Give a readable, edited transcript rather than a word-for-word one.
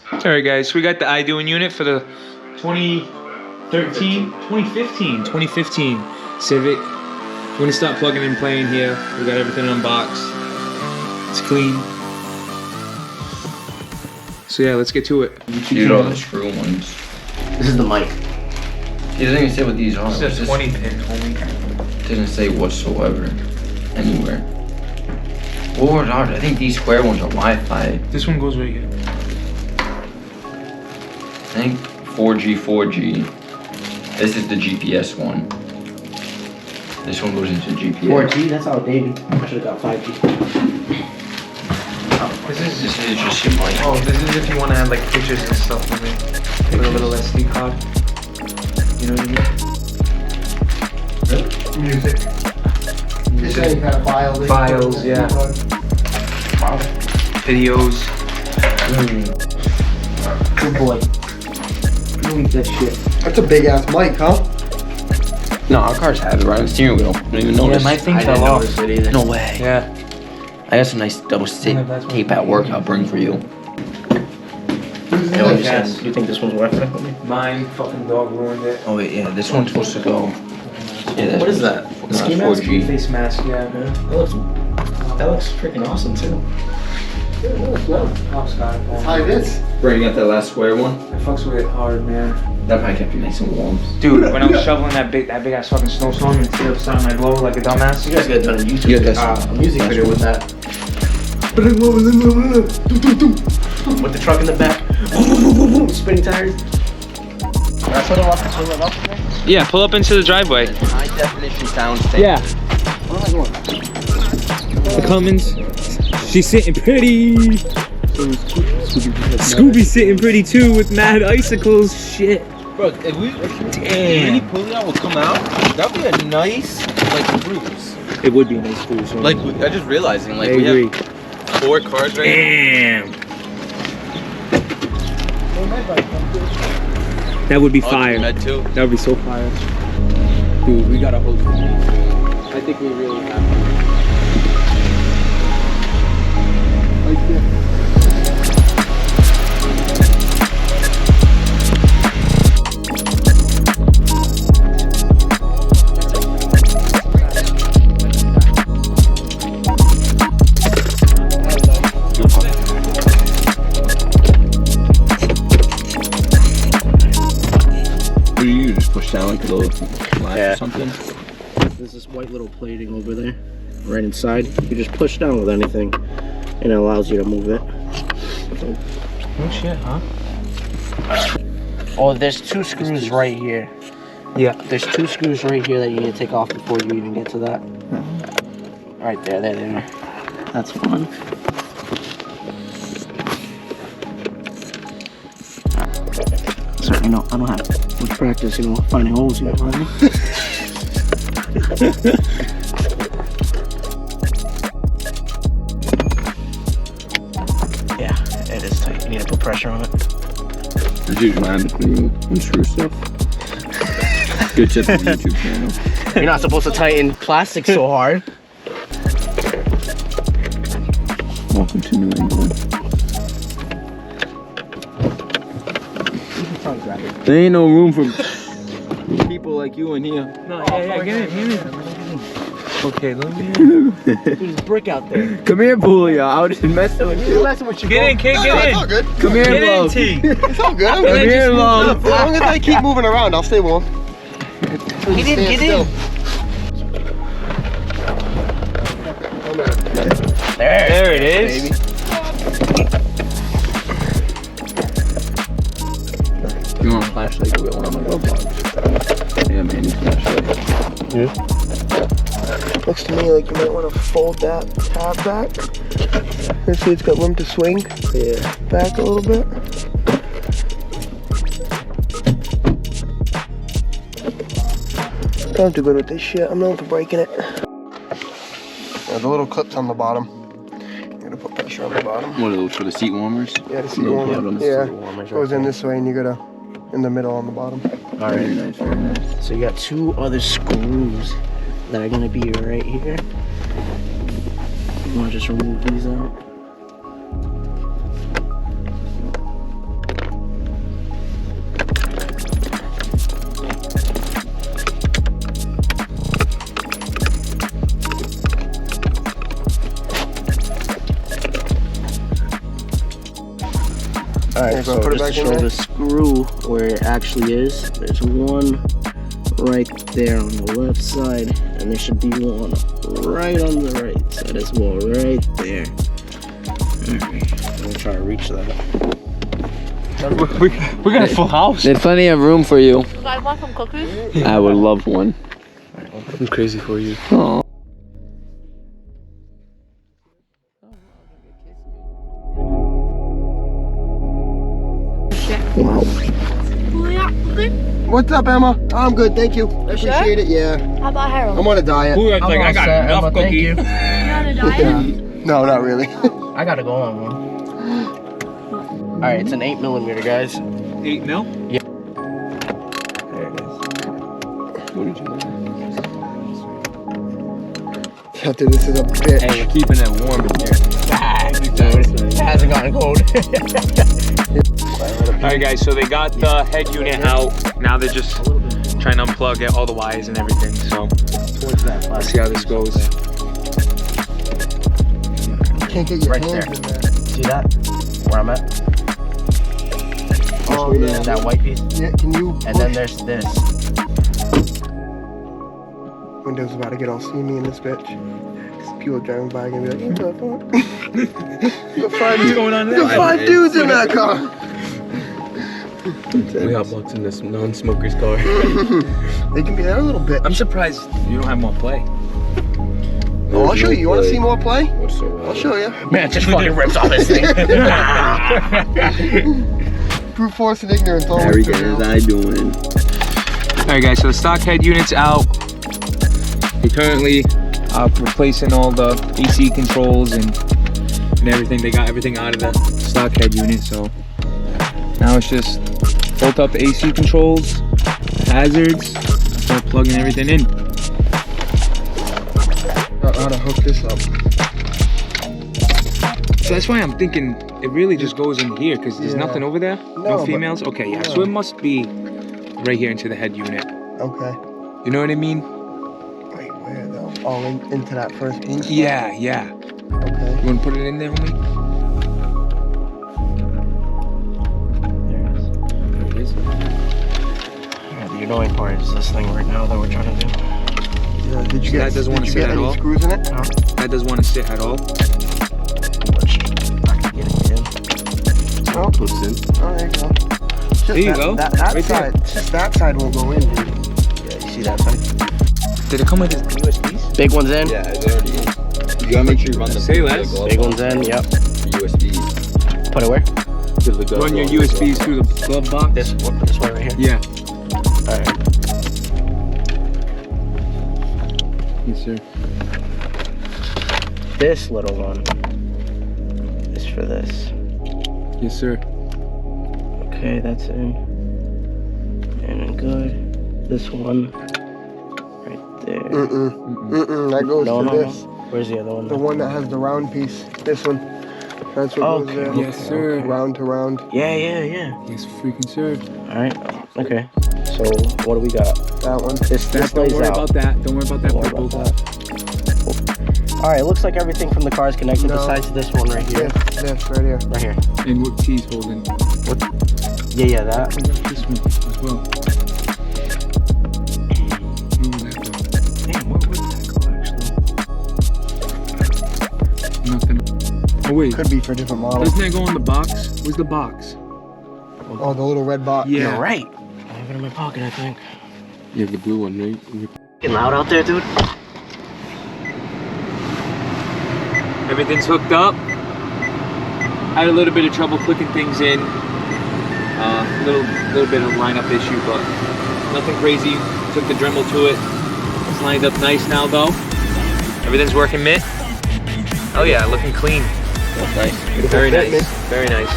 Alright guys, so we got the Idoing unit for the 2015 Civic. We're gonna start plugging and playing here. We got everything unboxed. It's clean. So yeah, let's get to it. Dude, all the screw ones. This is the mic. He doesn't even say what these are. It's a 20 pin, homie. Didn't say whatsoever. Anywhere. What are I think these square ones are Wi-Fi. This one goes right here. I think 4G. This is the GPS one. This one goes into GPS. 4G? That's outdated. I should have got 5G. This is just your mic. Oh, this is if you want to add like pictures and stuff in it. With a little SD card. You know what I mean? Music. This thing kind of files. Files, yeah. Videos. Good boy. Don't eat that shit. That's a big ass mic, huh? No, our cars have it right on the steering wheel. I don't even notice. Yeah, my thing I fell didn't off. notice it either. No way. Yeah. I got some nice double tape at work I'll bring for you. Yes. You think this one's worth it? Mine fucking dog ruined it. Oh wait, yeah, this one's supposed to go. Yeah, What is that? The Ski mask? 4G. Face mask, yeah. That looks freaking awesome too. Hi, this. Bro, you got that last square one? I fucks with it hard, man. That probably kept you nice and warm. Dude, when I was shoveling that big ass fucking snowstorm and tear up something, I blow like a dumbass. You guys got done a YouTube Yeah, that's- a music video with that. With the truck in the back. Spinning tires. Yeah, pull up into the driveway. High definition sound stage. Yeah. The Cummins. She's sitting pretty. Scooby's sitting pretty too with mad icicles. Shit. Bro, if mini pulley out will come out, that'd be a nice like cruise. It would be a nice cruise. Like I just realizing, like I we agree. have 4 cars right Damn. That would be now. fire. Med too. That would be so fire. Dude, we got a whole community. I think we really have to. What do you just push down like a little latch or something? There's this white little plating over there, right inside. You just push down with anything, and it allows you to move it. Oh shit, huh? Oh, there's 2 screws right here. Yeah. There's 2 screws right here that you need to take off before you even get to that. Right there, there. That's one. So, you know, I don't have much practice, you know, finding holes here, right? Yeah, it is tight. You need to put pressure on it. There's usually man when you unscrew stuff. Good tip on the YouTube channel. You're not supposed to tighten plastic so hard. Welcome to New England. There ain't no room for people like you in here. No, yeah, get in. Okay, let me. There's brick out there. Come here, Bully. I was just messing with you. Get in, kid, get in. It's all good. Come here, Get in, love. T. It's all good. I'm Come good. here, love. As long as I keep moving around, I'll stay warm. Get in. There it is. Baby. You want a flashlight? Go get one of my glove box. Yeah, man, need a flashlight. Looks to me like you might want to fold that tab back. Let's see, it's got room to swing. Yeah. Back a little bit. I'm too good with this shit. I'm known for breaking it. Yeah, the little clips on the bottom. You gotta put pressure on the bottom. What are those for the seat warmers? Yeah, the seat No, warmer. yeah, on the Yeah, seat warmers goes right in there. this way and you gotta in the middle on the bottom. All Very right. nice, very nice. So you got 2 other screws that are gonna be right here. You wanna just remove these out? Alright, so put it just back to in show there. the screw where it actually is, there's one right there on the left side, and there should be one right on the right side as well, right there. Alright, I'm gonna try to reach that. We got a full house. There's plenty of room for you. You guys want some cookies? I would love one. I'm crazy for you. Oh. Wow. What's up, Emma? I'm good, thank you. I sure? appreciate it, yeah. How about Harold? I'm on a diet. Ooh, like I got enough cookies. You on a diet? No, not really. I gotta go on one. Alright, it's an 8mm, guys. 8 mil? Yeah. There it is. Dude, this is a bitch. Hey, we're keeping it warm in here. Dude, it hasn't gotten cold. Alright guys, so they got the head unit out. Now they're just trying to unplug it, all the wires and everything. So Towards that let's see how this goes. Can't get your Right hands there. in there. See that? Where I'm at? Oh, yeah. That white piece. Yeah, can you And push? then there's this. Window's about to get all steamy in this bitch. People driving by are gonna be like, what the fuck? You got What's going on there? 5 dudes in that car. We got bucks in this non-smoker's car. They can be there a little bit. I'm surprised you don't have more play. Oh, I'll show you. You want to see more play? What's so I'll show you. Man, it just fucking rips off this thing. Brute force and ignorance always prevail. doing? Alright guys, so the stock head unit's out. They currently are replacing all the AC controls and everything. They got everything out of the stock head unit, so now it's just bolt up the AC controls, hazards, start plugging everything in. How to hook this up. So that's why I'm thinking it really just goes in here because there's Yeah. nothing over there. No, No but- females. Okay, yeah. no. So it must be right here into the head unit. Okay. You know what I mean? Wait, where though? Oh, into that first piece? Yeah, yeah. Okay. You want to put it in there, homie? There it is. Yeah, the annoying part is this thing right now that we're trying to do. Yeah, did you So get, that doesn't wanna did you sit get at any all? screws in it? That doesn't want to sit at all. Which I can get it in. No? Clips in. Oh, there you go. Just There you that, go. That Right there. side, just that side won't go in, dude. Yeah, you see that side? Did it come with the USBs? Big one's in. Yeah, it's already in. You gotta make sure you run the Say less. Big one's in, yep. USB. Put it where? To the gut. Run your USBs through the glove box. This way right here. Yeah. Alright. Yes, sir. This little one is for this. Yes, sir. Okay, that's in. And good. This one right there. That goes No, to no, this. no. Where's the other one? The one that has the round piece. This one. That's what Okay. goes there. Yes, sir. Round to round. Yeah. Yes, freaking sir. Alright. Okay. So what do we got? That one. This Don't lays worry out. about that. Don't worry about that Don't worry purple. about that. Alright, it looks like everything from the car is connected No. besides this one right here. This right here. Right here. And what T's holding? Yeah, that. This one as well. Where would that go? Damn, where would that go actually? Nothing. Oh wait. Could be for different models. Doesn't that go in the box? Where's the box? Oh, the little red box. Yeah. You're right. I have it in my pocket, I think. You have the blue one, right? Getting loud out there, dude. Everything's hooked up. Had a little bit of trouble clicking things in. Little bit of lineup issue, but nothing crazy. Took the Dremel to it. It's lined up nice now, though. Everything's working mint. Oh yeah, looking clean. That's nice. Very nice. Very nice.